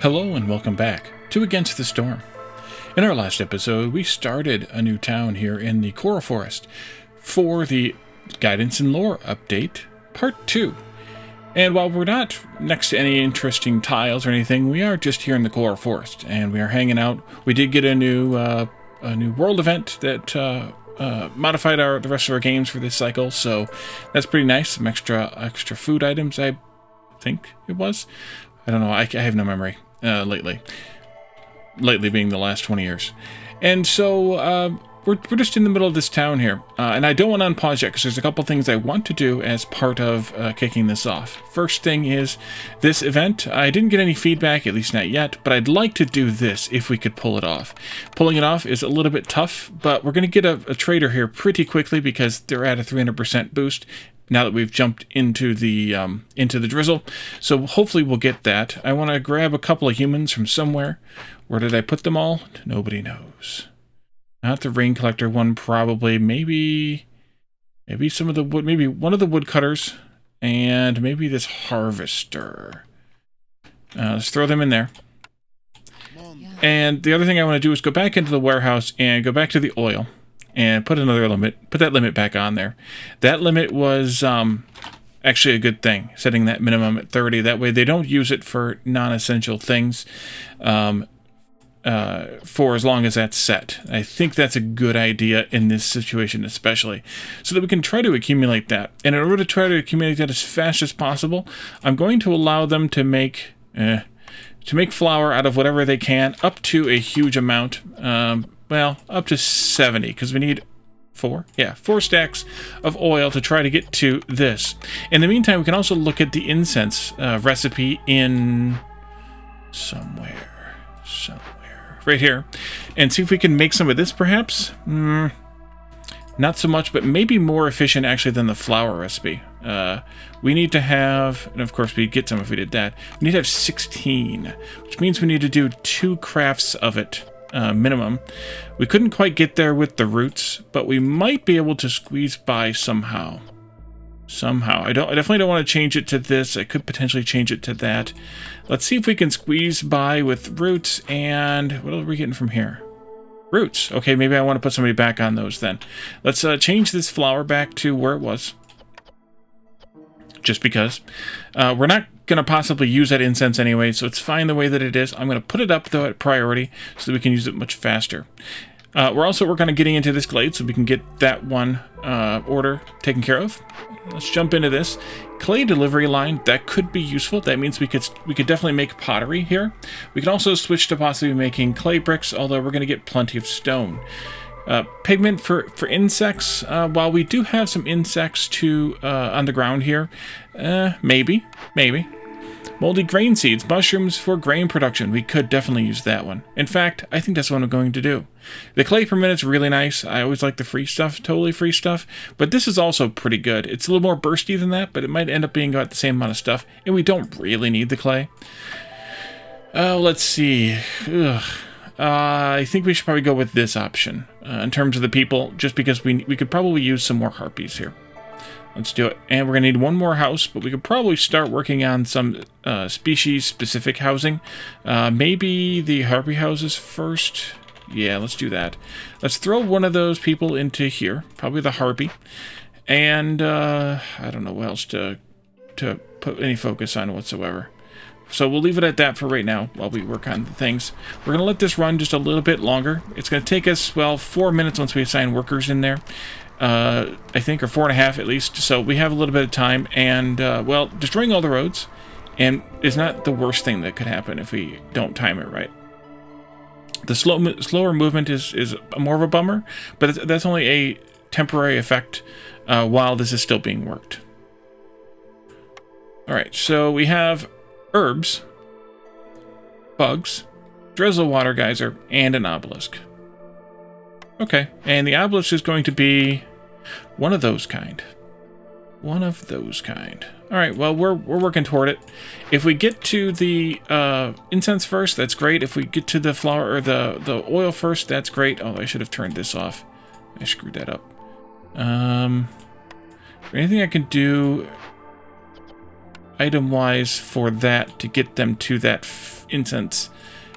Hello and welcome back to Against the Storm. In our last episode, we started a new town here in the Coral Forest for the Guidance and Lore update, Part 2. And while we're not next to any interesting tiles or anything, we are just here in the Coral Forest, and we are hanging out. We did get a new world event that modified the rest of our games for this cycle, so that's pretty nice. Some extra food items, I think it was. I don't know. I have no memory lately. Lately being the last 20 years. And so we're just in the middle of this town here. And I don't want to unpause yet because there's a couple things I want to do as part of kicking this off. First thing is this event. I didn't get any feedback, at least not yet, but I'd like to do this if we could pull it off. Pulling it off is a little bit tough, but we're going to get a trader here pretty quickly because they're at a 300% boost. Now that we've jumped into the drizzle. So hopefully we'll get that. I want to grab a couple of humans from somewhere. Where did I put them all? Nobody knows. Not the rain collector one, probably. Maybe some of the wood, maybe one of the woodcutters, and maybe this harvester. Let's throw them in there. And the other thing I want to do is go back into the warehouse and go back to the oil. And put another limit, put that limit back on there. That limit was actually a good thing, setting that minimum at 30. That way they don't use it for non-essential things for as long as that's set. I think that's a good idea in this situation especially, so that we can try to accumulate that. And in order to try to accumulate that as fast as possible, I'm going to allow them to make flour out of whatever they can, up to a huge amount. Well, up to 70, because we need 4 stacks of oil to try to get to this. In the meantime, we can also look at the incense recipe in somewhere, right here, and see if we can make some of this, perhaps. Not so much, but maybe more efficient, actually, than the flour recipe. We need to have, and of course we'd get some if we did that, we need to have 16, which means we need to do 2 crafts of it. Minimum. We couldn't quite get there with the roots, but we might be able to squeeze by somehow. I definitely don't want to change it to this. I could potentially change it to that. Let's see if we can squeeze by with roots. And what are we getting from here? Roots. Okay, maybe I want to put somebody back on those then. Let's change this flower back to where it was. Just because. We're not going to possibly use that incense anyway, so it's fine the way that it is. I'm going to put it up, though, at priority so that we can use it much faster. We're also working on getting into this glade so we can get that one order taken care of. Let's jump into this. Clay delivery line, that could be useful. That means we could definitely make pottery here. We can also switch to possibly making clay bricks, although we're going to get plenty of stone. Pigment for insects. While we do have some insects on the ground here, maybe. Moldy grain seeds, mushrooms for grain production. We could definitely use that one. In fact, I think that's what I'm going to do. The clay per minute's really nice. I always like the free stuff, totally free stuff. But this is also pretty good. It's a little more bursty than that, but it might end up being about the same amount of stuff. And we don't really need the clay. Let's see. I think we should probably go with this option in terms of the people, just because we could probably use some more harpies here. Let's do it. And we're going to need one more house, but we could probably start working on some species-specific housing. Maybe the harpy houses first. Yeah, let's do that. Let's throw one of those people into here, probably the harpy. And I don't know what else to put any focus on whatsoever. So we'll leave it at that for right now while we work on the things. We're going to let this run just a little bit longer. It's going to take us, well, 4 minutes once we assign workers in there. I think, or 4.5 at least. So we have a little bit of time. And, well, destroying all the roads is not the worst thing that could happen if we don't time it right. The slower movement is more of a bummer, but that's only a temporary effect while this is still being worked. All right, so we have herbs, bugs, drizzle water geyser, and an obelisk. Okay, and the obelisk is going to be one of those kind. All right, well, we're working toward it. If we get to the incense first, that's great. If we get to the flour or the oil first, that's great. Oh, I should have turned this off. I screwed that up. Anything I can do item-wise for that to get them to that incense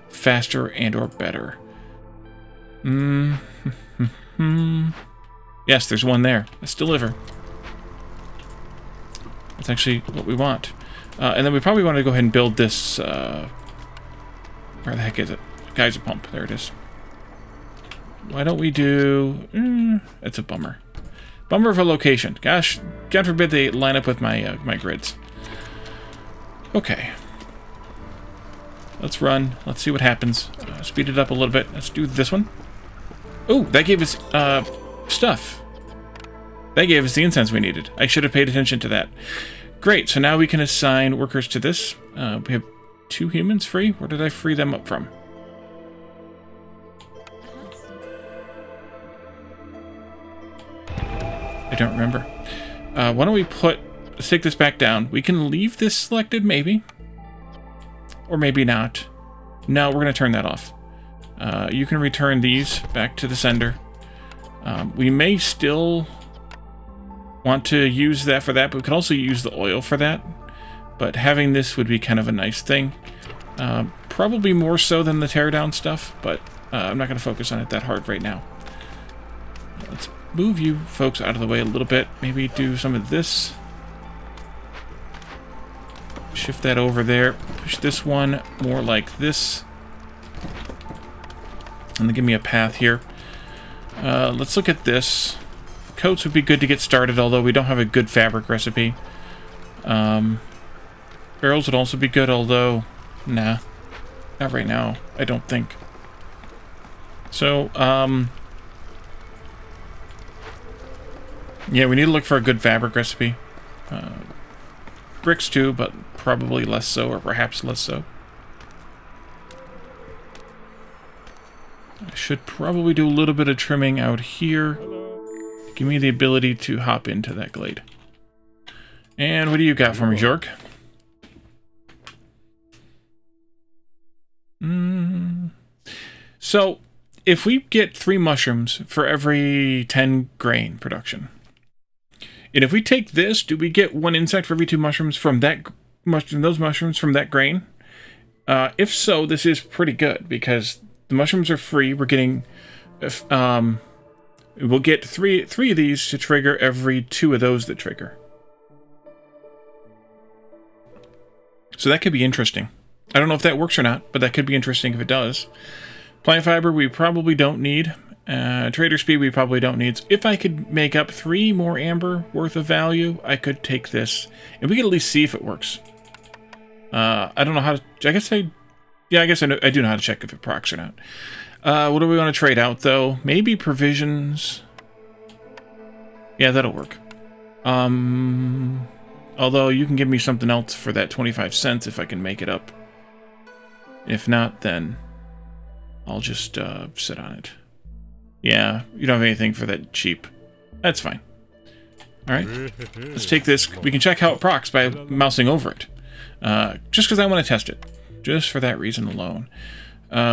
faster and or better. Yes, there's one there. Let's deliver. That's actually what we want. And then we probably want to go ahead and build this... where the heck is it? Geyser pump. There it is. Why don't we do... it's a bummer. Bummer of a location. Gosh, God forbid they line up with my my grids. Okay. Let's run. Let's see what happens. Speed it up a little bit. Let's do this one. Oh, that gave us stuff. That gave us the incense we needed. I should have paid attention to that. Great, so now we can assign workers to this. We have 2 humans free. Where did I free them up from? I don't remember. Why don't we let's take this back down. We can leave this selected, maybe. Or maybe not. No, we're going to turn that off. You can return these back to the sender. We may still want to use that for that, but we could also use the oil for that. But having this would be kind of a nice thing. Probably more so than the teardown stuff, but I'm not going to focus on it that hard right now. Let's move you folks out of the way a little bit. Maybe do some of this. Shift that over there. Push this one more like this. And then give me a path here. Let's look at this. Coats would be good to get started, although we don't have a good fabric recipe. Barrels would also be good, although... Nah. Not right now, I don't think. So, yeah, we need to look for a good fabric recipe. Bricks too, but probably less so, or perhaps less so. I should probably do a little bit of trimming out here. Give me the ability to hop into that glade. And what do you got for me, Jork? So, if we get 3 mushrooms for every 10 grain production, and if we take this, do we get 1 insect for every 2 mushrooms from that those mushrooms from that grain? If so, this is pretty good because the mushrooms are free. We're getting, we'll get three of these to trigger every 2 of those that trigger. So that could be interesting. I don't know if that works or not, but that could be interesting if it does. Plant fiber we probably don't need. Trader speed we probably don't need. If I could make up 3 more amber worth of value, I could take this. And we could at least see if it works. I don't know how to... I guess I do know how to check if it procs or not. What do we want to trade out, though? Maybe provisions. Yeah, that'll work. Although you can give me something else for that 25 cents if I can make it up. If not, then I'll just sit on it. Yeah, you don't have anything for that cheap. That's fine. Alright, let's take this. We can check how it procs by mousing over it. Just because I want to test it. Just for that reason alone.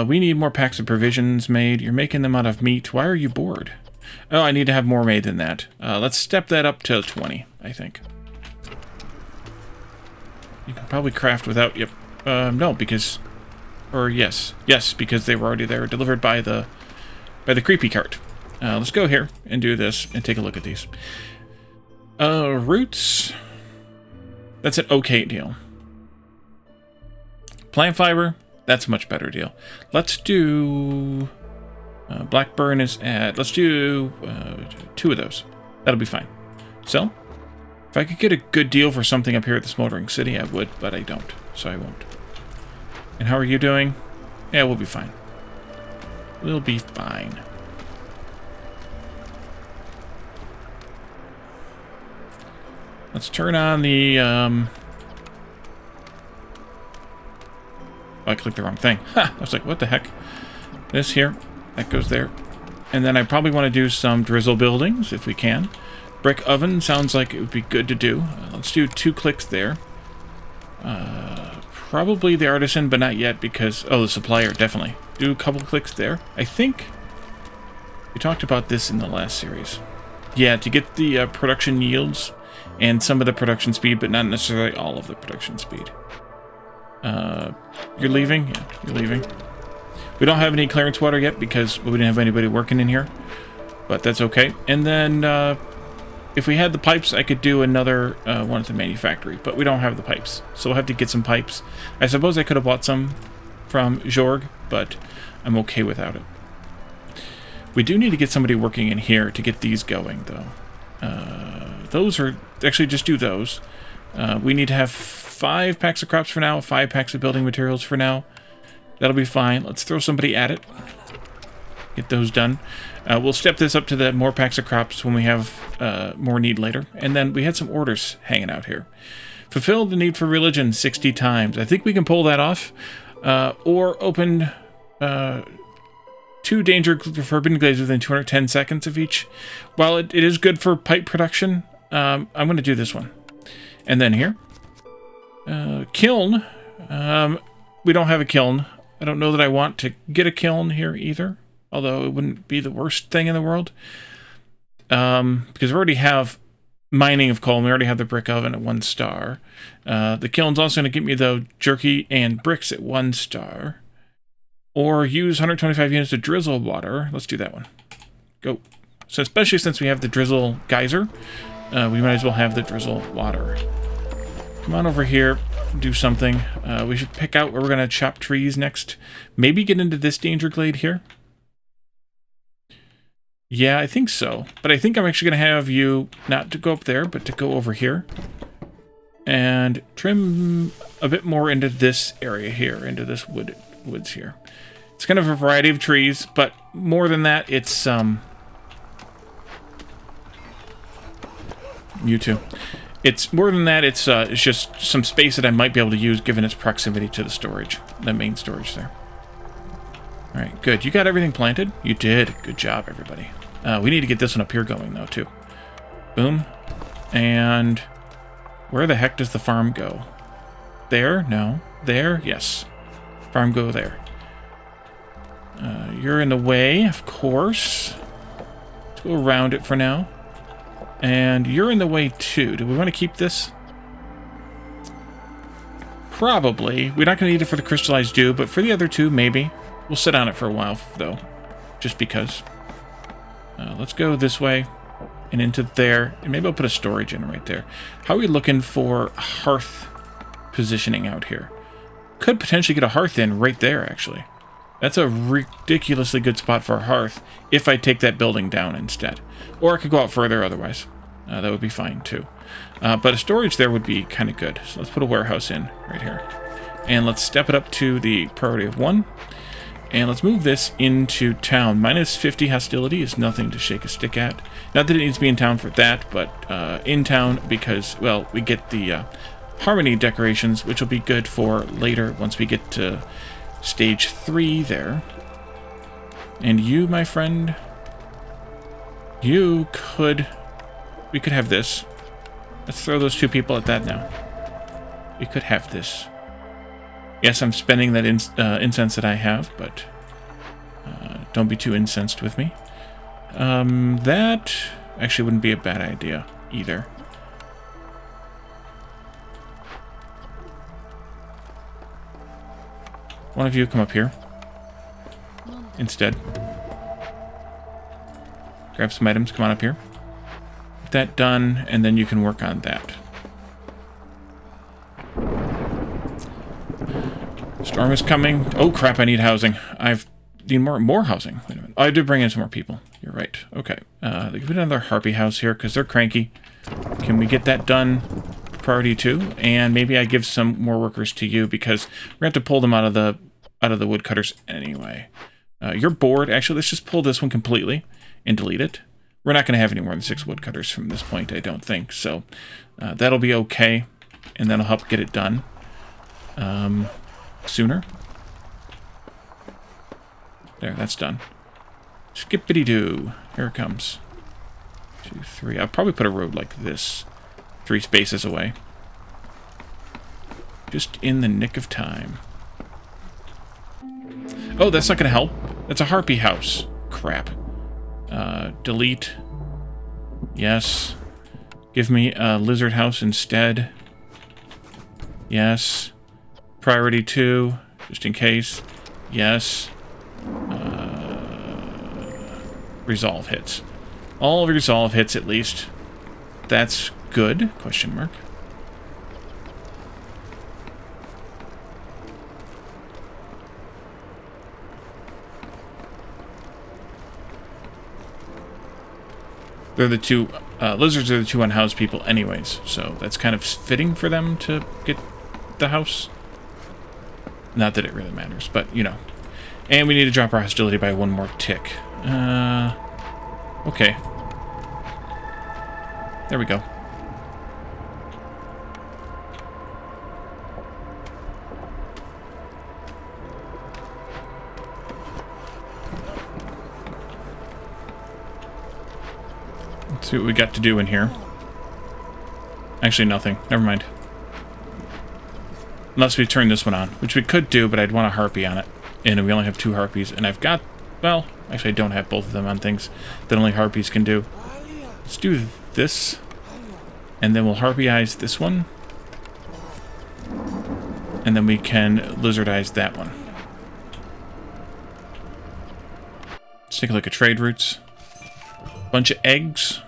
We need more packs of provisions made. You're making them out of meat. Why are you bored? Oh, I need to have more made than that. Let's step that up to 20, I think. You can probably craft without... Yep. No, because... Or yes. Yes, because they were already there. Delivered by the creepy cart. Let's go here and do this and take a look at these. Roots. That's an okay deal. Plant fiber. That's a much better deal. Let's do... Blackburn is at... Let's do 2 of those. That'll be fine. So, if I could get a good deal for something up here at the Smoldering City, I would, but I don't. So I won't. And how are you doing? Yeah, we'll be fine. We'll be fine. Let's turn on the... I clicked the wrong thing. Ha! I was like, what the heck? This here. That goes there. And then I probably want to do some drizzle buildings, if we can. Brick oven sounds like it would be good to do. Let's do 2 clicks there. Probably the artisan, but not yet because... Oh, the supplier, definitely. Do a couple clicks there. I think we talked about this in the last series. Yeah, to get the production yields, and some of the production speed, but not necessarily all of the production speed. You're leaving? Yeah, you're leaving. We don't have any clearance water yet because we didn't have anybody working in here, but that's okay. And then if we had the pipes, I could do another one at the manufactory, but we don't have the pipes, so we'll have to get some pipes. I suppose I could have bought some from Jorg, but I'm okay without it. We do need to get somebody working in here to get these going, though. Those are... Actually, just do those. We need to have 5 packs of crops for now, 5 packs of building materials for now. That'll be fine. Let's throw somebody at it. Get those done. We'll step this up to the more packs of crops when we have more need later. And then we had some orders hanging out here. Fulfill the need for religion 60 times. I think we can pull that off. Or open 2 danger forbidden glades within 210 seconds of each. While it is good for pipe production, I'm going to do this one. And then here. Kiln. We don't have a kiln. I don't know that I want to get a kiln here either. Although it wouldn't be the worst thing in the world. Because we already have mining of coal. And we already have the brick oven at 1 star. The kiln's also going to get me, though, jerky and bricks at 1 star. Or use 125 units of drizzle water. Let's do that one. Go. So especially since we have the drizzle geyser, we might as well have the drizzle water. Come on over here. Do something. We should pick out where we're going to chop trees next. Maybe get into this danger glade here. Yeah, I think so. But I think I'm actually going to have you not to go up there, but to go over here. And trim a bit more into this area here, into this woods here. It's kind of a variety of trees, but more than that, it's you too. It's more than that, it's just some space that I might be able to use given its proximity to the storage, the main storage there. All right, good. You got everything planted? You did. Good job, everybody. We need to get this one up here going, though, too. Boom. And where the heck does the farm go? There? No. There? Yes. Farm go there. You're in the way, of course. Let's go around it for now. And you're in the way, too. Do we want to keep this? Probably. We're not going to need it for the crystallized dew, but for the other 2, maybe. We'll sit on it for a while, though. Just because. Let's go this way and into there. And maybe I'll put a storage in right there. How are we looking for hearth positioning out here? Could potentially get a hearth in right there, actually. That's a ridiculously good spot for a hearth if I take that building down instead. Or I could go out further otherwise. That would be fine, too. But a storage there would be kind of good. So let's put a warehouse in right here. And let's step it up to the priority of 1. And let's move this into town. Minus 50 hostility is nothing to shake a stick at. Not that it needs to be in town for that, but in town because, well, we get the harmony decorations, which will be good for later once we get to stage 3 there. And you, my friend, you could... We could have this. Let's throw those 2 people at that now. We could have this. Yes, I'm spending that incense that I have, but don't be too incensed with me. That actually wouldn't be a bad idea either. One of you come up here instead. Grab some items, come on up here. Get that done, and then you can work on that. Storm is coming. Oh crap, I need housing. Need more housing. Wait a minute. Oh, I did bring in some more people. You're right. Okay. They put another harpy house here because they're cranky. Can we get that done? Priority 2, and maybe I give some more workers to you because we're going to have to pull them out of the woodcutters anyway. You're bored. Actually, let's just pull this one completely and delete it. We're not going to have any more than 6 woodcutters from this point, I don't think. So that'll be okay, and that'll help get it done sooner. There, that's done. Skippity-doo. Here it comes. 2, 3. I'll probably put a road like this. 3 spaces away. Just in the nick of time. Oh, that's not going to help. That's a harpy house. Crap. Delete. Yes. Give me a lizard house instead. Yes. Priority 2, just in case. Yes. Resolve hits. All resolve hits at least. That's good, question mark. They're the two, lizards are the two unhoused people anyways, so that's kind of fitting for them to get the house. Not that it really matters, but, you know. And we need to drop our hostility by 1 more tick. Okay. There we go. Let's see what we got to do in here. Actually, nothing. Never mind. Unless we turn this one on, which we could do, but I'd want a harpy on it. And we only have 2 harpies, and I've got... Well, actually, I don't have both of them on things that only harpies can do. Let's do this. And then we'll harpyize this one. And then we can lizardize that one. Let's take a look at trade routes. Bunch of eggs.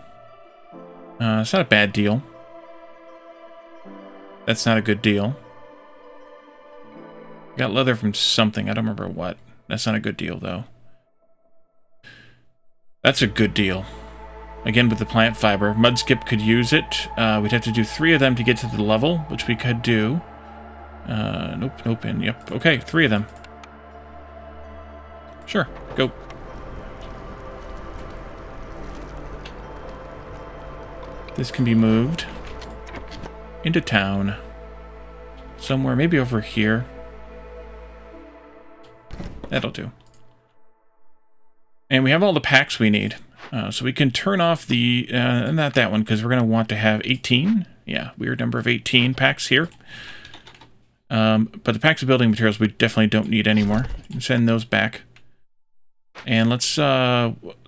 It's not a bad deal. That's not a good deal. Got leather from something. I don't remember what. That's not a good deal, though. That's a good deal. Again, with the plant fiber. Mudskip could use it. We'd have to do 3 of them to get to the level, which we could do. Nope, and yep. Okay, 3 of them. Sure, go. This can be moved into town. Somewhere, maybe over here. That'll do. And we have all the packs we need. So we can turn off the... not that one, because we're going to want to have 18. Yeah, weird number of 18 packs here. But the packs of building materials we definitely don't need anymore. You can send those back. And let's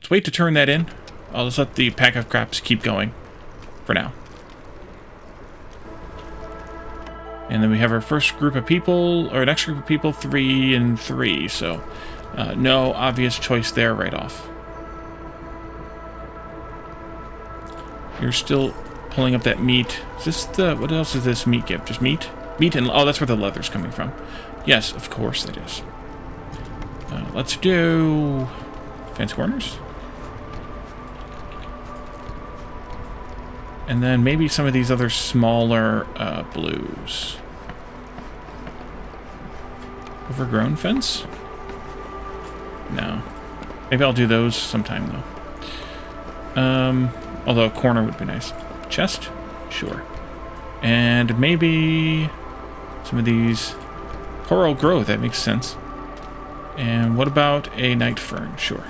wait to turn that in. I'll just let the pack of crops keep going for now. And then we have our first group of people, or next group of people, 3 and 3. So no obvious choice there right off. You're still pulling up that meat. Is this the... What else does this meat give? Just meat? Meat and... Oh, that's where the leather's coming from. Yes, of course it is. Let's do... Fence corners. And then maybe some of these other smaller blues. Overgrown fence? No. Maybe I'll do those sometime, though. Although a corner would be nice. Chest? Sure. And maybe some of these coral growth. That makes sense. And what about a night fern? Sure.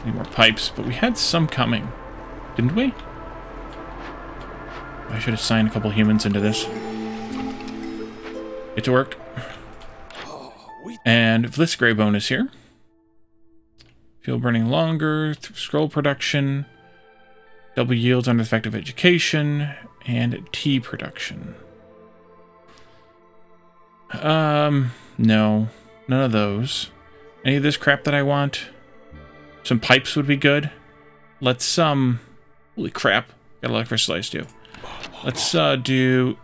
Need more pipes, but we had some coming. Didn't we? I should have signed a couple humans into this. Get to work. And Vlis Greybone is here. Fuel burning longer, scroll production, double yields on effective education, and tea production. No. None of those. Any of this crap that I want? Some pipes would be good. Let's, holy crap. Got a lot of crystallized too. Let's, do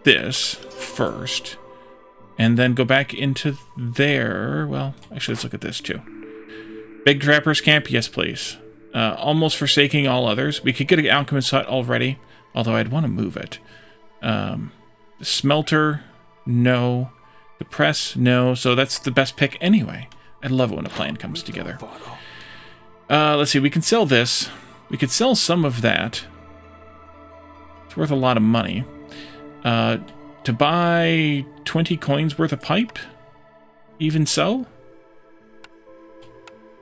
this first. And then go back into there. Well, actually, let's look at this too. Big Trapper's Camp? Yes, please. Almost forsaking all others. We could get an Alchemist Hut already, although I'd want to move it. Smelter? No. The Press? No. So that's the best pick anyway. I love it when a plan comes together. Let's see. We can sell this. We could sell some of that. It's worth a lot of money. To buy 20 coins worth of pipe? Even so?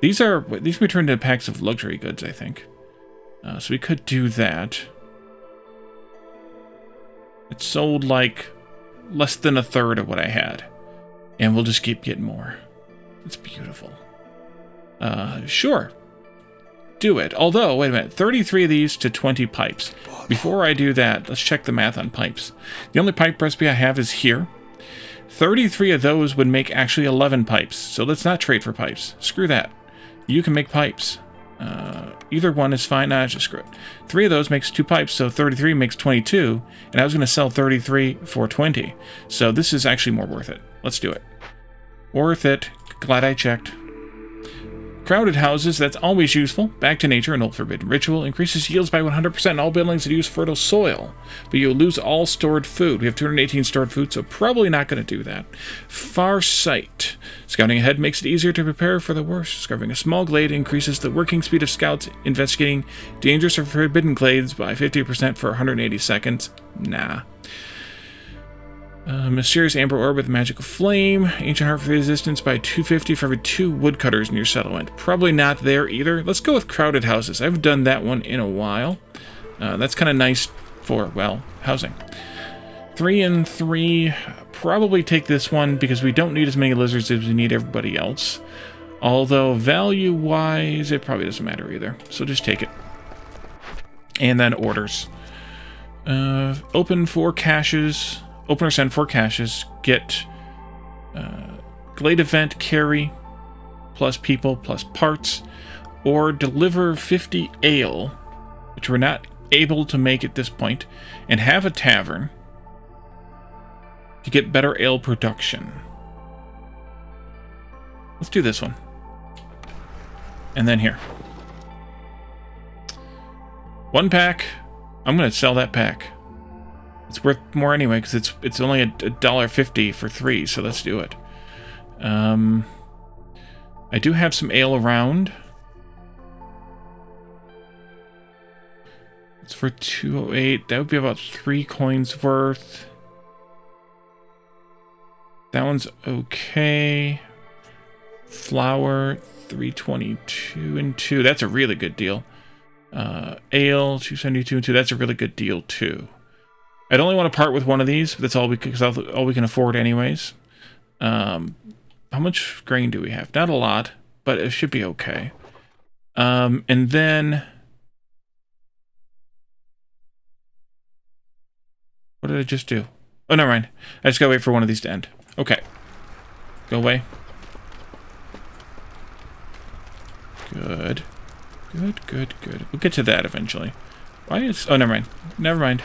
These can be turned into packs of luxury goods, I think. So we could do that. It sold like less than a third of what I had. And we'll just keep getting more. It's beautiful. Sure. Do it. Although, wait a minute. 33 of these to 20 pipes. Before I do that, let's check the math on pipes. The only pipe recipe I have is here. 33 of those would make actually 11 pipes. So let's not trade for pipes. Screw that. You can make pipes. Either one is fine. Nah, just screw it. 3 of those makes 2 pipes, so 33 makes 22. And I was going to sell 33 for 20. So this is actually more worth it. Let's do it. Worth it. Glad I checked. Crowded houses, that's always useful. Back to nature, an old forbidden ritual. Increases yields by 100% in all buildings that use fertile soil. But you'll lose all stored food. We have 218 stored food, so probably not going to do that. Far sight. Scouting ahead makes it easier to prepare for the worst. Discovering a small glade increases the working speed of scouts investigating dangerous or forbidden glades by 50% for 180 seconds. Nah. Mysterious amber orb with magical flame. Ancient heart for resistance by 250 for every 2 woodcutters in your settlement. Probably not there either. Let's go with crowded houses. I haven't done that one in a while. That's kind of nice for, well, housing. 3 and 3. Probably take this one because we don't need as many lizards as we need everybody else. Although value-wise, it probably doesn't matter either. So just take it. And then orders. Open 4 caches. Open or send 4 caches, get Glade event carry, plus people, plus parts, or deliver 50 ale, which we're not able to make at this point, and have a tavern to get better ale production. Let's do this one. And then here. 1 pack. I'm going to sell that pack. It's worth more anyway, because it's only $1.50 for 3, so let's do it. I do have some ale around. It's for 208. That would be about 3 coins worth. That one's okay. Flour, 322 and 2. That's a really good deal. Ale, 272 and 2. That's a really good deal, too. I'd only want to part with one of these. But that's all we can afford anyways. How much grain do we have? Not a lot, but it should be okay. And then... What did I just do? Oh, never mind. I just gotta wait for one of these to end. Okay. Go away. Good. Good, good, good. We'll get to that eventually. Why is... Oh, never mind. Never mind.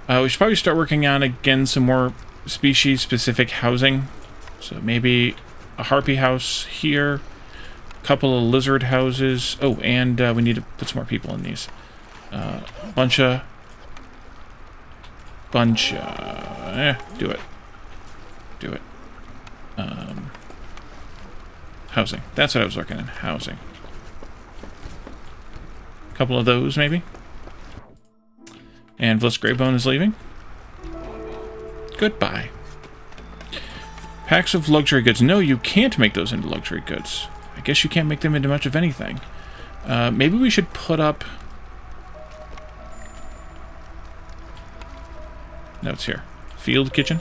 We should probably start working on, again, some more species-specific housing. So maybe a harpy house here, a couple of lizard houses. Oh, and we need to put some more people in these. Bunch of... do it. Do it. Housing. That's what I was working on. Housing. A couple of those, maybe. And Bliss Greybone is leaving. Goodbye. Packs of luxury goods. No, you can't make those into luxury goods. I guess you can't make them into much of anything. Maybe we should put up... No, it's here. Field kitchen.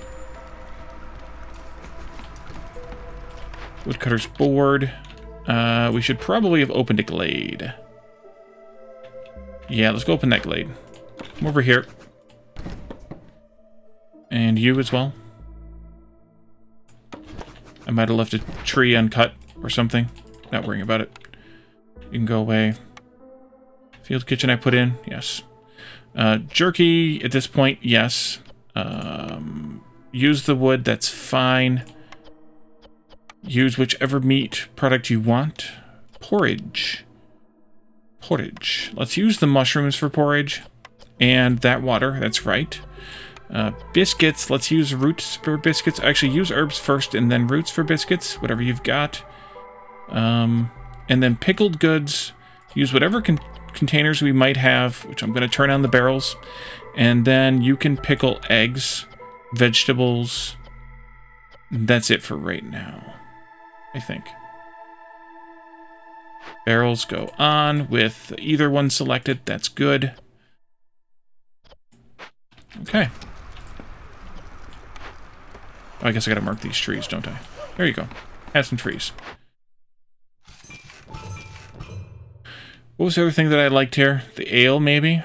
Woodcutter's board. We should probably have opened a glade. Yeah, let's go open that glade. Come over here. And you as well. I might have left a tree uncut or something. Not worrying about it. You can go away. Field kitchen I put in. Yes. Jerky at this point. Yes. Use the wood. That's fine. Use whichever meat product you want. Porridge. Porridge. Let's use the mushrooms for porridge. And that water, that's right. Biscuits, let's use roots for biscuits. Actually, use herbs first and then roots for biscuits, whatever you've got. And then pickled goods, use whatever containers we might have, which I'm going to turn on the barrels. And then you can pickle eggs, vegetables. That's it for right now, I think. Barrels go on with either one selected. That's good. Okay. Oh, I guess I gotta mark these trees, don't I? There you go. Have some trees. What was the other thing that I liked here? The ale, maybe? It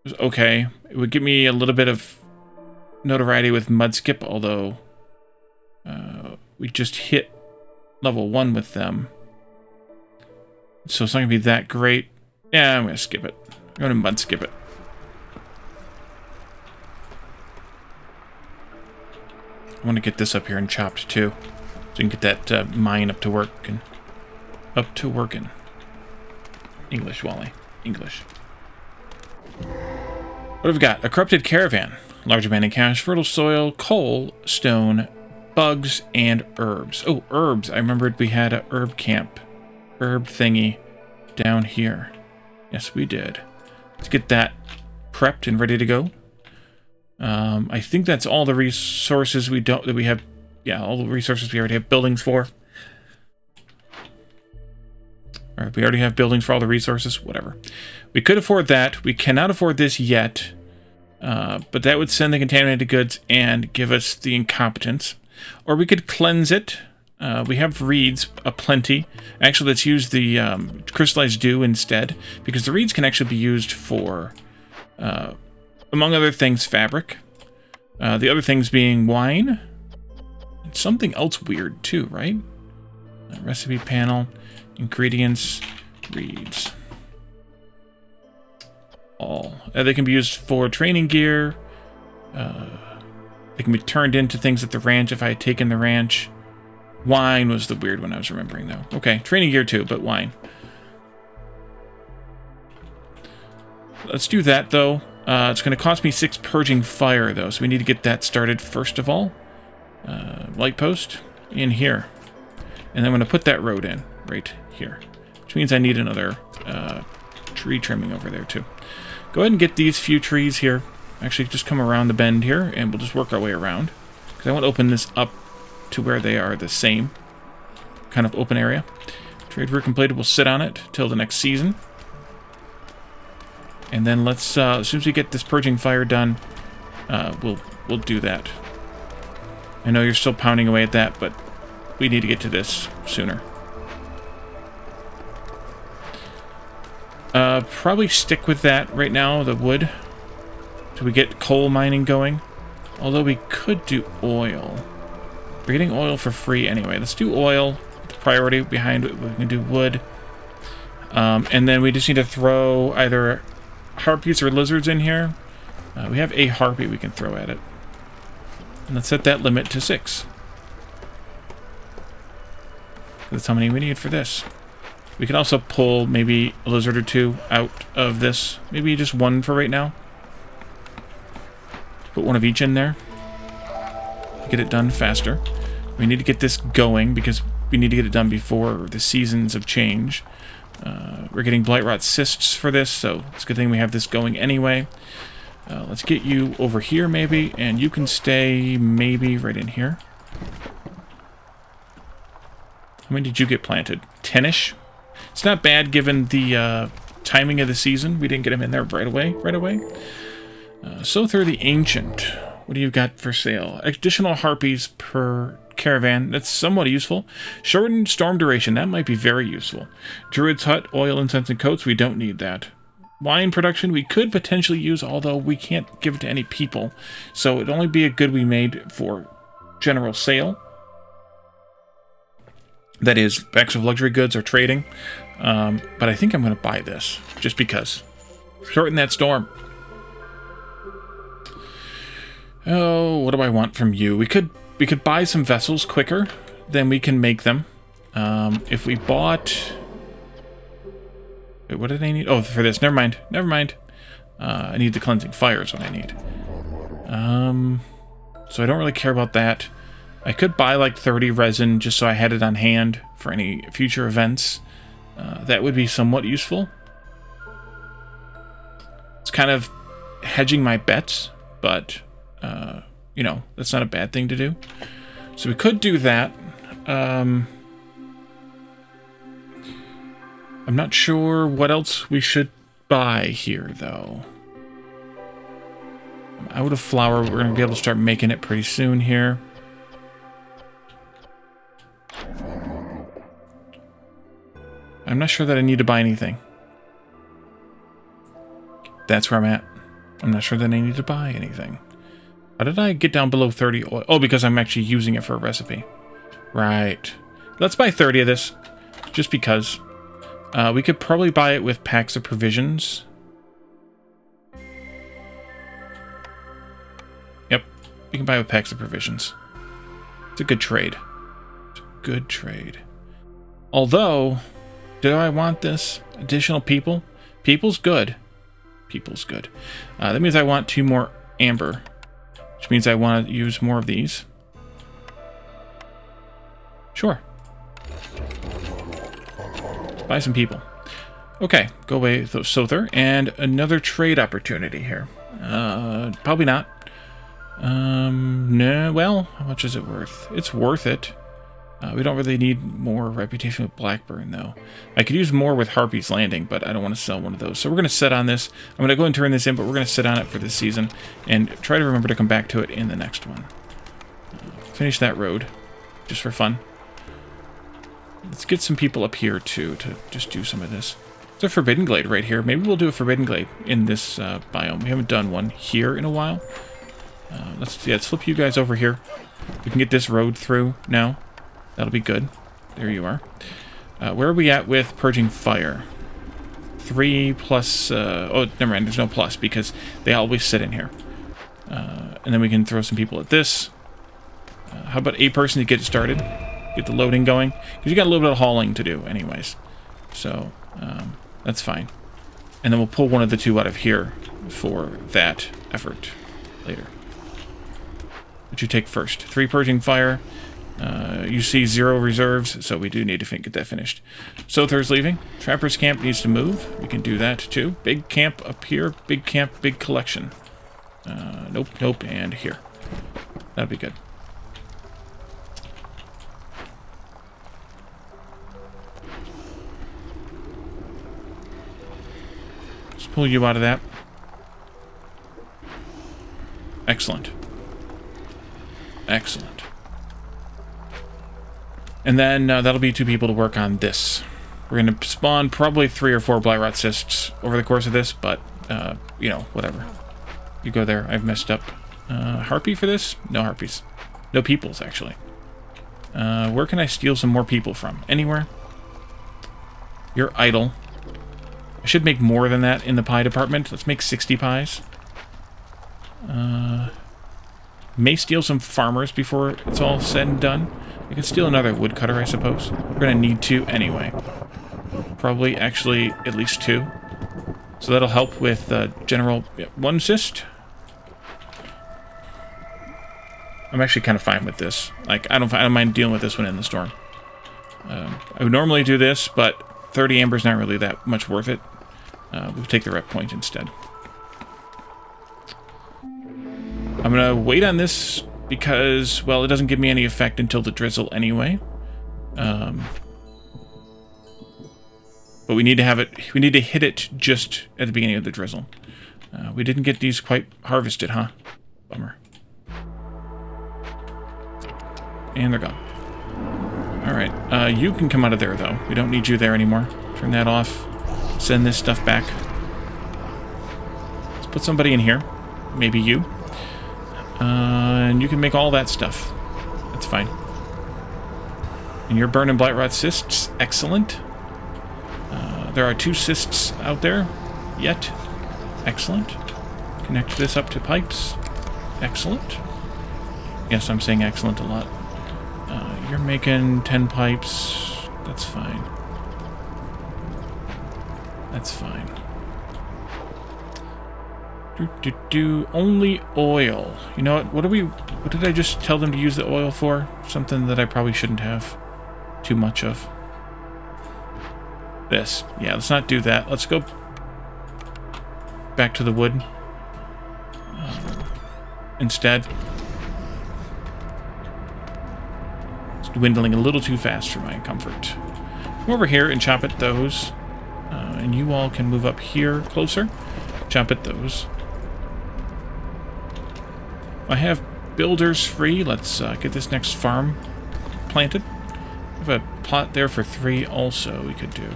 was okay. It would give me a little bit of notoriety with Mudskip, although we just hit level 1 with them. So it's not going to be that great. Yeah, I'm going to skip it. I'm going to Mudskip it. I want to get this up here and chopped too. So you can get that mine up to work and up to working. English, Wally. English. What have we got? A corrupted caravan. Large abandoned cache, fertile soil, coal, stone, bugs, and herbs. Oh, herbs. I remembered we had a herb camp. Herb thingy down here. Yes, we did. Let's get that prepped and ready to go. I think that's all the resources we have. Yeah, all the resources we already have buildings for. Alright, we already have buildings for all the resources. Whatever. We could afford that. We cannot afford this yet. But that would send the contaminated goods and give us the incompetence. Or we could cleanse it. We have reeds aplenty. Actually, let's use the crystallized dew instead. Because the reeds can actually be used for, among other things, fabric. The other things being wine. And something else weird too, right? Recipe panel. Ingredients. Reeds. All. They can be used for training gear. They can be turned into things at the ranch if I had taken the ranch. Wine was the weird one I was remembering, though. Okay, training gear too, but wine. Let's do that, though. It's going to cost me 6 purging fire, though, so we need to get that started first of all. Light post in here. And then I'm going to put that road in right here. Which means I need another tree trimming over there, too. Go ahead and get these few trees here. Actually, just come around the bend here, and we'll just work our way around. Because I want to open this up to where they are the same kind of open area. Trade route completed. We'll sit on it till the next season. And then let's, as soon as we get this purging fire done, we'll do that. I know you're still pounding away at that, but we need to get to this sooner. Probably stick with that right now, the wood, till we get coal mining going. Although we could do oil. We're getting oil for free anyway. Let's do oil. The priority behind it, we can do wood. And then we just need to throw either harpies or lizards in here. We have a harpy we can throw at it. And let's set that limit to 6. That's how many we need for this. We can also pull maybe a lizard or 2 out of this. Maybe just 1 for right now. Put 1 of each in there. Get it done faster. We need to get this going because we need to get it done before the seasons of change. We're getting blight rot cysts for this, so it's a good thing we have this going anyway. Let's get you over here maybe, and you can stay maybe right in here. How many did you get planted? 10-ish? It's not bad given the timing of the season. We didn't get them in there right away. So through the Ancient. What do you got for sale? Additional harpies per caravan. That's somewhat useful. Shortened storm duration. That might be very useful. Druid's Hut, oil, incense, and coats. We don't need that. Wine production we could potentially use, although we can't give it to any people. So it'd only be a good we made for general sale. That is, packs of luxury goods or trading. But I think I'm going to buy this, just because. Shorten that storm. Oh, what do I want from you? We could buy some vessels quicker than we can make them. If we bought... Wait, what did I need? Oh, for this. Never mind. I need the cleansing fire is what I need. So I don't really care about that. I could buy like 30 resin just so I had it on hand for any future events. That would be somewhat useful. It's kind of hedging my bets, but, you know, that's not a bad thing to do. So we could do that. I'm not sure what else we should buy here, though. I'm out of flour. We're going to be able to start making it pretty soon here. I'm not sure that I need to buy anything. That's where I'm at. I'm not sure that I need to buy anything. How did I get down below 30 oil? Oh, because I'm actually using it for a recipe. Right. Let's buy 30 of this, just because. We could probably buy it with packs of provisions. Yep, we can buy it with packs of provisions. It's a good trade. It's a good trade. Although, do I want this? Additional people? People's good. People's good. That means I want 2 more amber, which means I want to use more of these. Sure. Let's buy some people. Okay, go away, Sother, and another trade opportunity here. Probably not. No, well, how much is it worth? It's worth it. We don't really need more reputation with Blackburn, though. I could use more with Harpy's Landing, but I don't want to sell one of those. So we're going to sit on this. I'm going to go and turn this in, but we're going to sit on it for this season and try to remember to come back to it in the next one. Finish that road, just for fun. Let's get some people up here, too, to just do some of this. It's a Forbidden Glade right here. Maybe we'll do a Forbidden Glade in this biome. We haven't done one here in a while. Let's flip you guys over here. We can get this road through now. That'll be good. There you are. Where are we at with Purging Fire? 3 plus... oh, never mind. There's no plus because they always sit in here. And then we can throw some people at this. How about a person to get started? Get the loading going? Because you got a little bit of hauling to do anyways. So, that's fine. And then we'll pull one of the 2 out of here for that effort later. What you take first? 3 Purging Fire. You see 0 reserves, so we do need to get that finished. Sother's leaving. Trapper's camp needs to move. We can do that too. Big camp up here. Big camp, big collection. Nope, nope, and here. That'd be good. Just pull you out of that. Excellent. Excellent. And then that'll be 2 people to work on this. We're going to spawn probably 3 or 4 Blight cysts over the course of this, but, you know, whatever. You go there. I've messed up. Harpy for this? No harpies. No peoples, actually. Where can I steal some more people from? Anywhere? You're idle. I should make more than that in the pie department. Let's make 60 pies. May steal some farmers before it's all said and done. I could steal another woodcutter, I suppose. We're going to need 2 anyway. Probably, actually, at least 2. So that'll help with general... Yeah, 1 cyst. I'm actually kind of fine with this. Like, I don't mind dealing with this one in the storm. I would normally do this, but 30 amber's not really that much worth it. We'll take the rep point instead. I'm going to wait on this because, well, it doesn't give me any effect until the drizzle anyway. But we need to have it, we need to hit it just at the beginning of the drizzle. We didn't get these quite harvested, huh? Bummer. And they're gone. Alright, you can come out of there, though. We don't need you there anymore. Turn that off. Send this stuff back. Let's put somebody in here. Maybe you. And you can make all that stuff. That's fine. And you're burning Blight cysts. Excellent. There are 2 cysts out there. Yet. Excellent. Connect this up to pipes. Excellent. Yes, I'm saying excellent a lot. You're making 10 pipes. That's fine. That's fine. Only oil. You know what? What did I just tell them to use the oil for? Something that I probably shouldn't have too much of. This. Yeah, let's not do that. Let's go back to the wood. Instead. It's dwindling a little too fast for my comfort. Come over here and chop at those. and you all can move up here closer. Jump at those. I have builders free. Let's get this next farm planted. I have a plot there for 3 also we could do.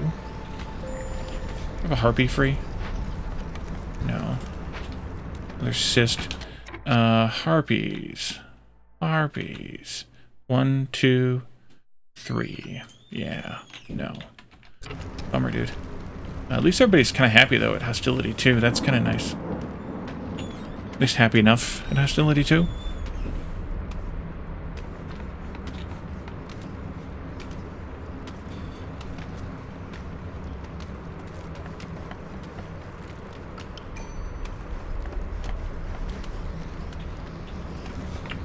I have a harpy free. No. Another cyst. Harpies. Harpies. 1, 2, 3. Yeah. No. Bummer, dude. At least everybody's kind of happy, though, at hostility, too. That's kind of nice. At least happy enough at hostility, too.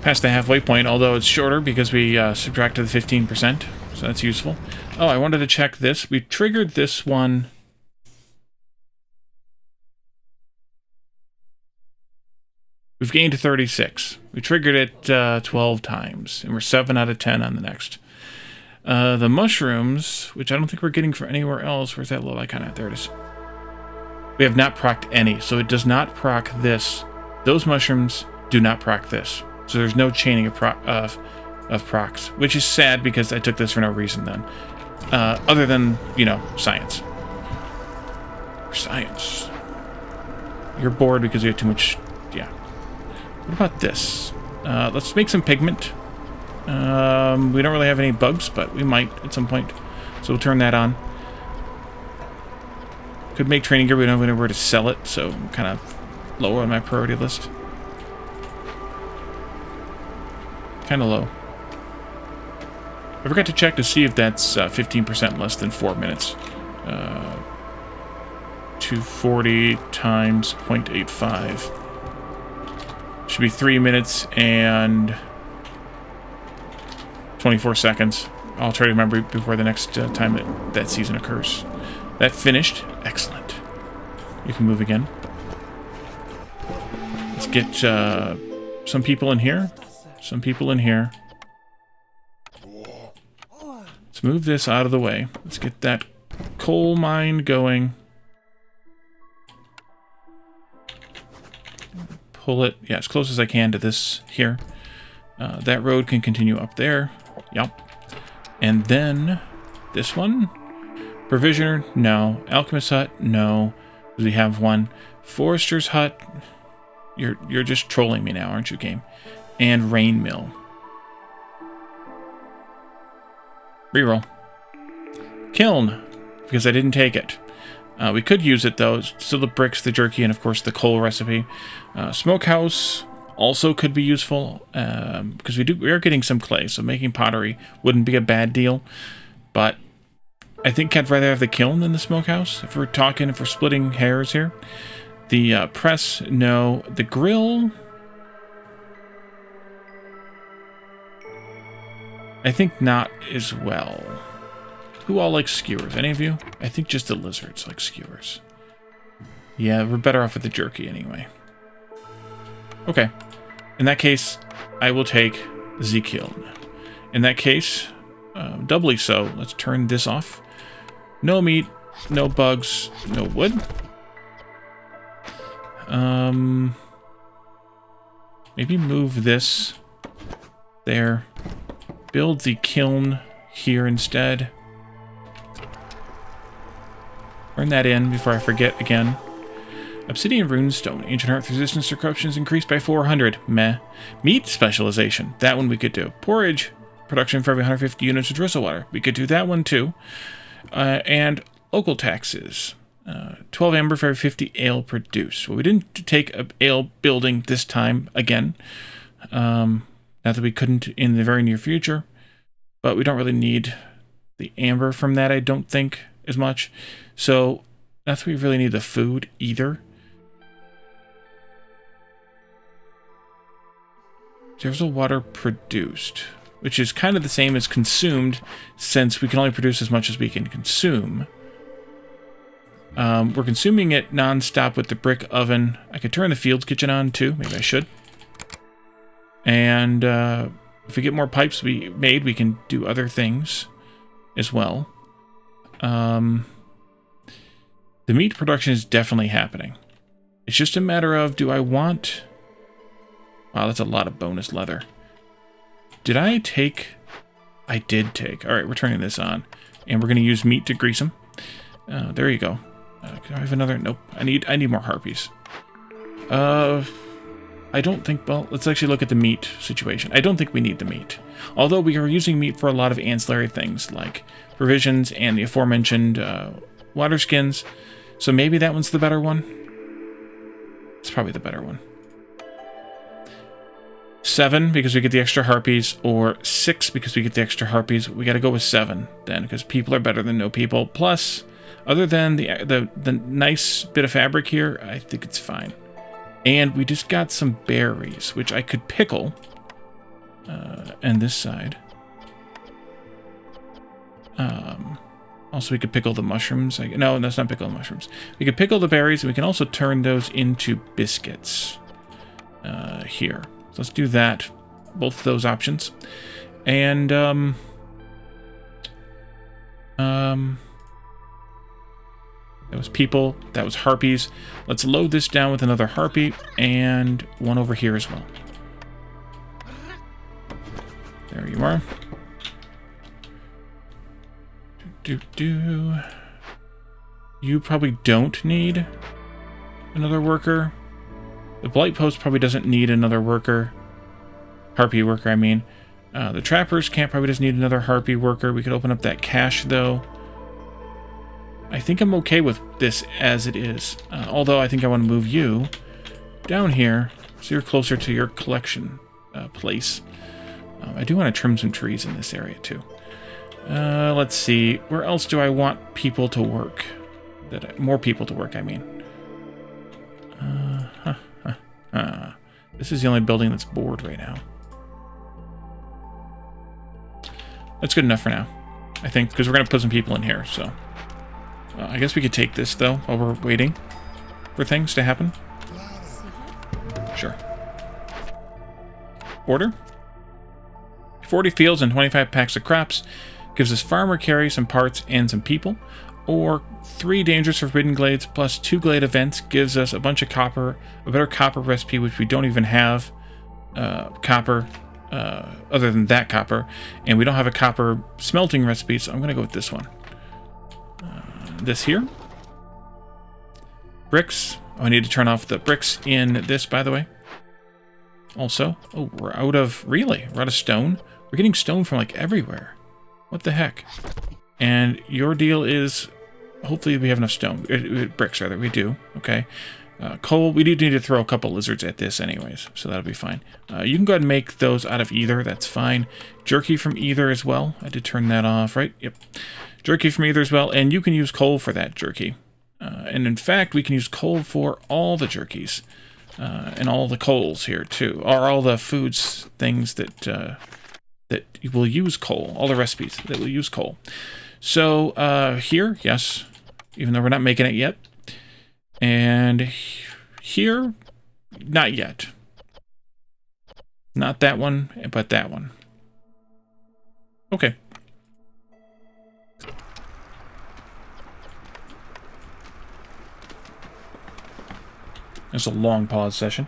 Past the halfway point, although it's shorter because we subtracted the 15%, so that's useful. Oh, I wanted to check this. We triggered this one. We've gained 36. We triggered it 12 times, and we're 7 out of 10 on the next. The mushrooms, which I don't think we're getting for anywhere else. Where's that little icon at? There it is. We have not procced any, so it does not proc this. Those mushrooms do not proc this. So there's no chaining of procs, which is sad because I took this for no reason then. Other than, you know, science. Science. You're bored because you have too much... Yeah. What about this? Let's make some pigment. We don't really have any bugs, but we might at some point. So we'll turn that on. Could make training gear, but we don't know where to sell it, so I'm kind of lower on my priority list. Kind of low. I forgot to check to see if that's 15% less than 4 minutes. 240 times 0.85. Should be 3 minutes and 24 seconds. I'll try to remember before the next time that season occurs. That finished. Excellent. You can move again. Let's get some people in here. Some people in here. Let's move this out of the way. Let's get that coal mine going. Pull it, yeah, as close as I can to this here. That road can continue up there. Yep. And then this one. Provisioner, no. Alchemist hut, no. We have one. Forester's hut. You're just trolling me now, aren't you, game? And rain mill. Reroll. Kiln, because I didn't take it. We could use it though. Still the bricks, the jerky, and of course the coal recipe. Smokehouse also could be useful because we are getting some clay, so making pottery wouldn't be a bad deal. But I think I'd rather have the kiln than the smokehouse. If we're splitting hairs here. The press, no. The grill, I think not as well. Who all likes skewers? Any of you? I think just the lizards like skewers. Yeah, we're better off with the jerky anyway. Okay. In that case, I will take the kiln. In that case, doubly so. Let's turn this off. No meat, no bugs, no wood. Maybe move this there. Build the kiln here instead. Turn that in before I forget again. Obsidian runestone. Ancient heart resistance to corruption is increased by 400. Meh. Meat specialization. That one we could do. Porridge. Production for every 150 units of drizzle water. We could do that one too. And local taxes. 12 amber for every 50 ale produced. Well, we didn't take a ale building this time again. Not that we couldn't in the very near future. But we don't really need the amber from that, I don't think, as much. So, not that we really need the food either. There's a water produced, which is kind of the same as consumed, since we can only produce as much as we can consume. We're consuming it non-stop with the brick oven. I could turn the fields kitchen on too. Maybe I should. And if we get more pipes made, we can do other things as well. The meat production is definitely happening. It's just a matter of, do I want... Wow, that's a lot of bonus leather. Did I take... I did take. All right, we're turning this on. And we're going to use meat to grease them. There you go. Can I have another? Nope. I need more harpies. I don't think... Well, let's actually look at the meat situation. I don't think we need the meat. Although we are using meat for a lot of ancillary things, like provisions and the aforementioned water skins. So maybe that one's the better one. It's probably the better one. 7 because we get the extra harpies, or 6 because we get the extra harpies. We got to go with 7 then, because people are better than no people. Plus, other than the nice bit of fabric here, I think it's fine. And we just got some berries, which I could pickle. And this side. Also, we could pickle the mushrooms. No, that's not pickle the mushrooms. We could pickle the berries, and we can also turn those into biscuits here. So let's do that. Both of those options. And, that was people. That was harpies. Let's load this down with another harpy and one over here as well. There you are. You probably don't need another worker. The Blight post probably doesn't need another worker. Harpy worker, I mean. The Trappers camp probably doesn't need another harpy worker. We could open up that cache, though. I think I'm okay with this as it is. Although I think I want to move you down here so you're closer to your collection place. I do want to trim some trees in this area, too. Let's see. Where else do I want people to work? More people to work, I mean. This is the only building that's bored right now. That's good enough for now, I think, because we're going to put some people in here, so... I guess we could take this, though, while we're waiting for things to happen. Sure. Order. 40 fields and 25 packs of crops gives us farmer carry, some parts, and some people. Or 3 dangerous forbidden glades plus 2 glade events gives us a bunch of copper, a better copper recipe, which we don't even have copper other than that copper, and we don't have a copper smelting recipe, so I'm going to go with this one. This here. Bricks. Oh, I need to turn off the bricks in this, by the way. Also, oh, we're out of, really? We're out of stone? We're getting stone from, like, everywhere. What the heck? And your deal is, hopefully we have enough stone. Bricks, rather. We do. Okay. Coal, we do need to throw a couple lizards at this anyways, so that'll be fine. You can go ahead and make those out of either. That's fine. Jerky from either as well. I did turn that off, right? Yep. Jerky from either as well, and you can use coal for that jerky. And in fact, we can use coal for all the jerkies. And all the coals here, too. Or all the foods, things that will use coal. All the recipes that will use coal. So, here, yes. Even though we're not making it yet. And here, not yet. Not that one, but that one. Okay. It's a long pause session.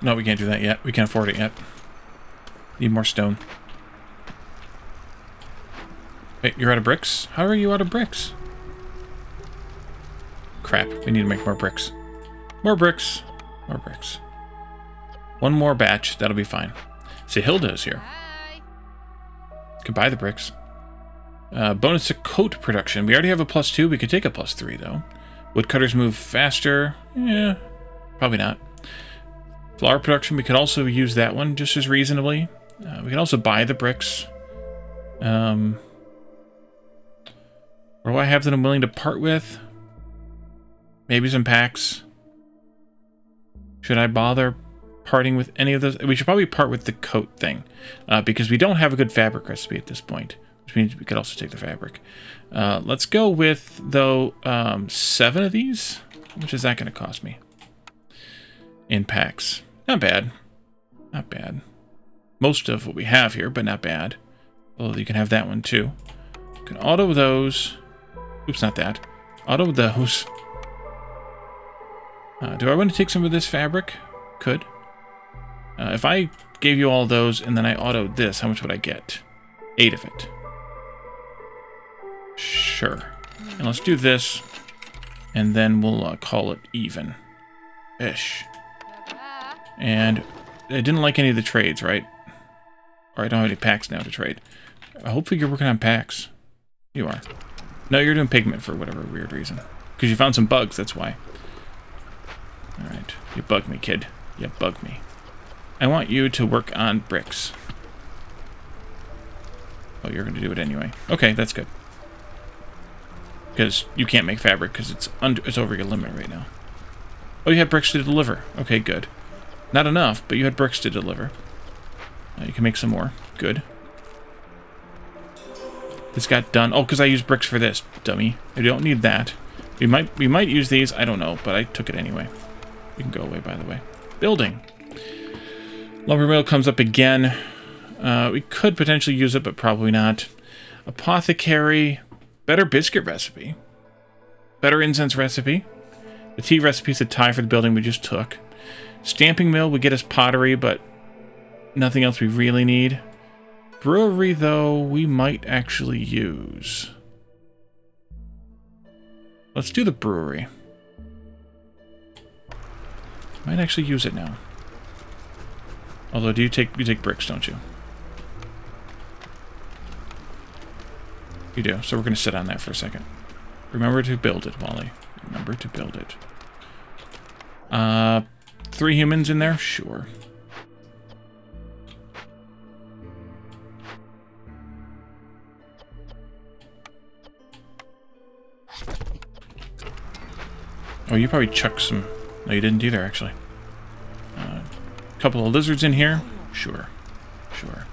No, we can't do that yet. We can't afford it yet. Need more stone. Wait, you're out of bricks? How are you out of bricks? Crap, we need to make more bricks. More bricks. More bricks. One more batch, that'll be fine. See, Hilda is here. Could buy the bricks. Bonus to coat production. We already have a +2. We could take a +3, though. Woodcutters move faster. Yeah, probably not. Flour production, we could also use that one just as reasonably. We can also buy the bricks. What do I have that I'm willing to part with? Maybe some packs. Should I bother parting with any of those? We should probably part with the coat thing, because we don't have a good fabric recipe at this point. which means we could also take the fabric. Let's go with, though, 7 of these. How much is that going to cost me? In packs. Not bad. Not bad. Most of what we have here, but not bad. Although you can have that one, too. You can auto those. Oops, not that. Auto those. Do I want to take some of this fabric? Could. If I gave you all those and then I autoed this, how much would I get? 8 of it. Sure. And let's do this, and then we'll call it even. Ish. And I didn't like any of the trades, right? Or I don't have any packs now to trade. Hopefully you're working on packs. You are. No, you're doing pigment for whatever weird reason. Because you found some bugs, that's why. Alright. You bug me, kid. You bug me. I want you to work on bricks. Oh, you're going to do it anyway. Okay, that's good. Because you can't make fabric because it's over your limit right now. Oh, you had bricks to deliver. Okay, good. Not enough, but you had bricks to deliver. You can make some more. Good. This got done. Oh, because I used bricks for this, dummy. I don't need that. We might use these. I don't know, but I took it anyway. You can go away, by the way. Building. Lumber mill comes up again. We could potentially use it, but probably not. Apothecary. Better biscuit recipe. Better incense recipe. The tea recipe is a tie for the building we just took. Stamping mill would get us pottery, but nothing else we really need. Brewery, though, we might actually use. Let's do the brewery. Might actually use it now. Although, you take bricks, don't you? You do, so we're going to sit on that for a second. Remember to build it, Wally. Remember to build it. 3 humans in there? Sure. Oh, you probably chucked some... No, you didn't either, actually. A couple of lizards in here? Sure. Sure.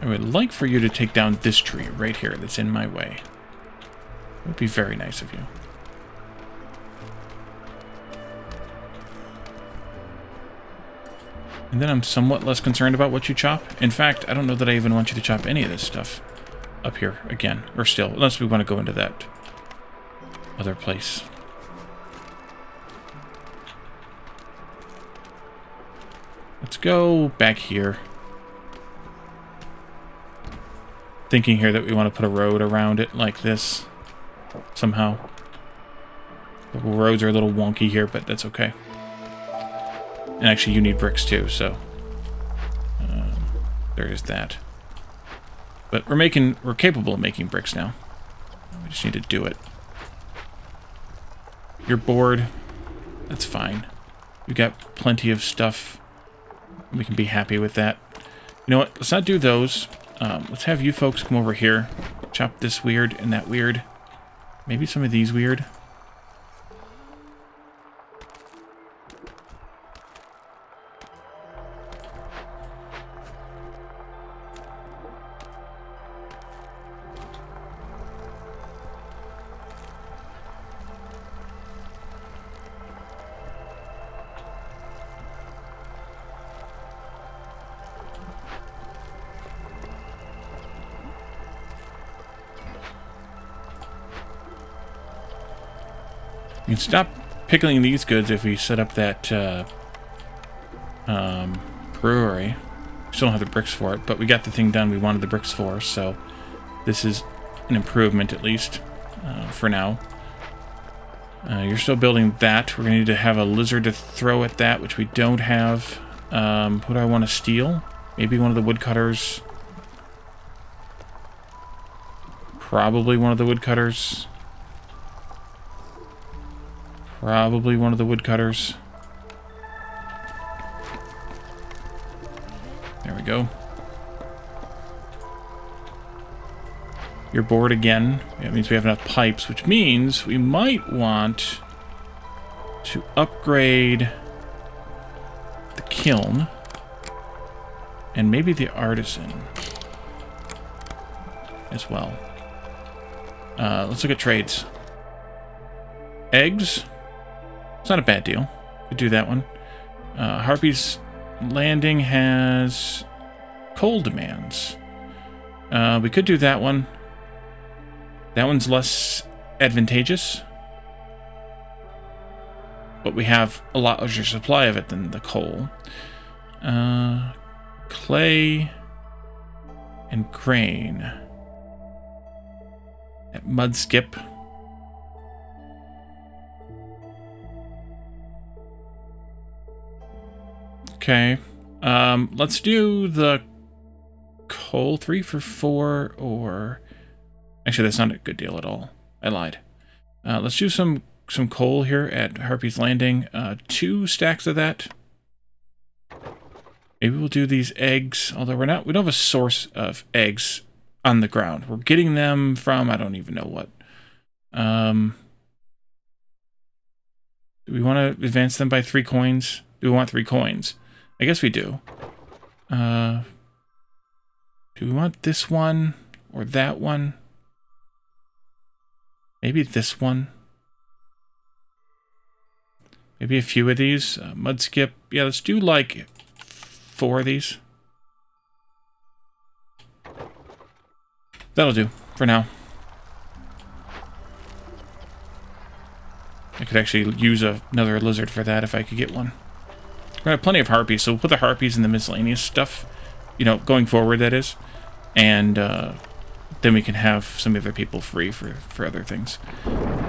I would like for you to take down this tree right here that's in my way. It would be very nice of you. And then I'm somewhat less concerned about what you chop. In fact, I don't know that I even want you to chop any of this stuff up here again. Or still, unless we want to go into that other place. Let's go back here. Thinking here that we want to put a road around it like this. Somehow. The roads are a little wonky here, but that's okay. And actually, you need bricks too, so there is that. But we're capable of making bricks now. We just need to do it. You're bored. That's fine. We've got plenty of stuff. We can be happy with that. You know what? Let's not do those. Let's have you folks come over here. Chop this weird and that weird. Maybe some of these weird. You can stop pickling these goods if we set up that brewery. Still don't have the bricks for it, but we got the thing done we wanted the bricks for, so this is an improvement at least for now. You're still building that. We're going to need to have a lizard to throw at that, which we don't have. Who do I want to steal? Maybe one of the woodcutters. Probably one of the woodcutters. Probably one of the woodcutters. There we go. You're bored again. That means we have enough pipes, which means we might want to upgrade the kiln and maybe the artisan as well. Let's look at trades. Eggs. It's not a bad deal. Could do that one. Harpy's Landing has coal demands. We could do that one. That one's less advantageous, but we have a lot larger supply of it than the coal. Clay and grain. At mud skip. Okay. Let's do the coal 3 for 4, or actually that's not a good deal at all. I lied. Let's do some coal here at Harpy's Landing. 2 stacks of that. Maybe we'll do these eggs, although we don't have a source of eggs on the ground. We're getting them from I don't even know what. Do we want to advance them by 3 coins? Do we want 3 coins? I guess we do. Do we want this one or that one? Maybe this one. Maybe a few of these. Mud skip. Yeah, let's do like 4 of these. That'll do for now. I could actually use another lizard for that if I could get one. We're gonna have plenty of harpies, so we'll put the harpies in the miscellaneous stuff, you know, going forward, that is. And then we can have some other people free for other things.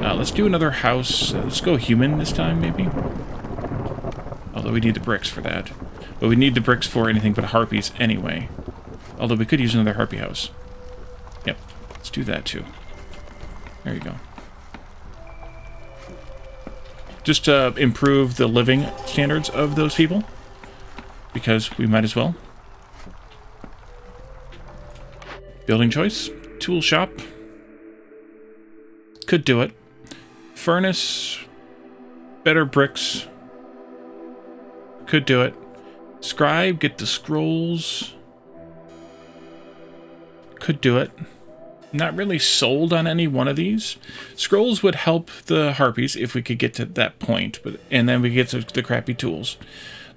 Let's do another house. Let's go human this time, maybe. Although we need the bricks for that. But we need the bricks for anything but harpies anyway. Although we could use another harpy house. Yep, let's do that too. There you go. Just to improve the living standards of those people. Because we might as well. Building choice. Tool shop. Could do it. Furnace. Better bricks. Could do it. Scribe. Get the scrolls. Could do it. Not really sold on any one of these. Scrolls would help the harpies if we could get to that point, and then we get to the crappy tools.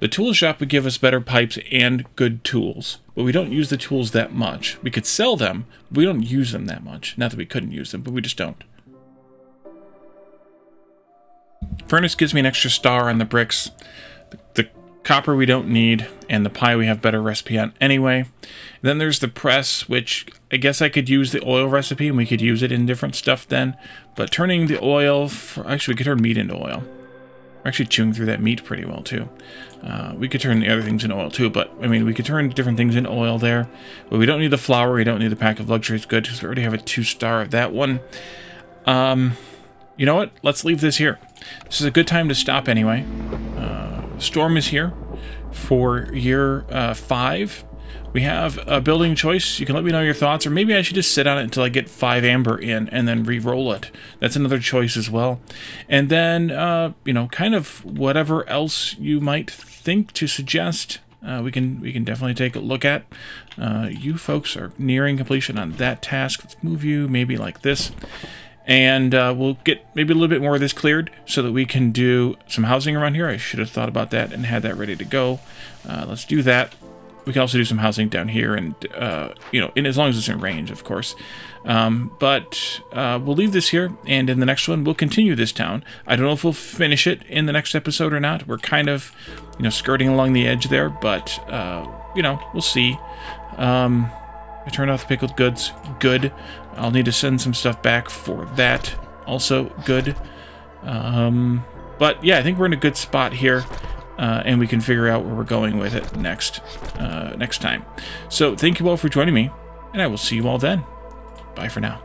The tool shop would give us better pipes and good tools, but we don't use the tools that much. We could sell them, but we don't use them that much. Not that we couldn't use them, but we just don't. Furnace gives me an extra star on the bricks. The copper we don't need, and the pie we have better recipe on anyway. Then there's the press, which I guess I could use the oil recipe, and we could use it in different stuff then. But turning the oil, actually we could turn meat into oil. We're actually chewing through that meat pretty well too. We could turn the other things into oil too, but I mean we could turn different things into oil there. But we don't need the flour, we don't need the pack of luxury. It's good because we already have a 2-star of that one. You know what? Let's leave this here. This is a good time to stop anyway. Storm is here for year 5. We have a building choice. You can let me know your thoughts, or maybe I should just sit on it until I get 5 amber in and then re-roll it. That's another choice as well. And then, you know, kind of whatever else you might think to suggest, we can definitely take a look at. You folks are nearing completion on that task. Let's move you maybe like this. And we'll get maybe a little bit more of this cleared so that we can do some housing around here. I should have thought about that and had that ready to go. Let's do that. We can also do some housing down here, and you know, as long as it's in range, of course. But we'll leave this here, and in the next one, we'll continue this town. I don't know if we'll finish it in the next episode or not. We're kind of, you know, skirting along the edge there, but you know, we'll see. I turned off the pickled goods. Good. I'll need to send some stuff back for that. Also good. But yeah, I think we're in a good spot here. And we can figure out where we're going with it next time. So thank you all for joining me, and I will see you all then. Bye for now.